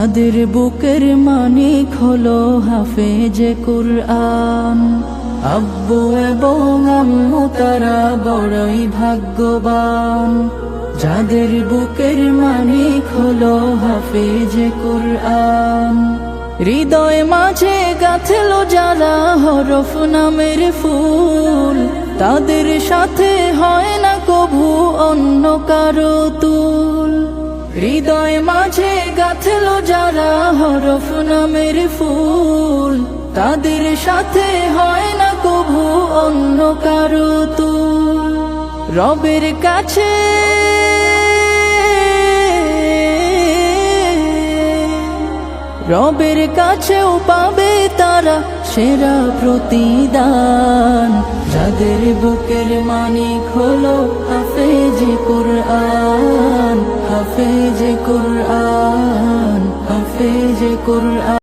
তাদের বুকের মানিক হলো হাফেজে কুরআন। আব্বু এবং আম্মু তারা বড়ই ভাগ্যবান, যাদের বুকের মানিক হলো হাফেজে কুরআন। হৃদয় মাঝে গাঁথলো যারা হরফ নামের ফুল, তাদের সাথে হয় না কভু অন্য কারো তুল। হৃদয় মাঝে গাঁথলো যারা হরফ নামের ফুল, তাদের সাথে হয় না কভু অন্য কারো তুল। রবের কাছে রবের কাছেও পাবে তারা সেরা প্রতিদান, যাদের বুকের মানিক হলো হাফেজে কুরআন, হাফেজে কুরআন, হাফেজে কুরআন।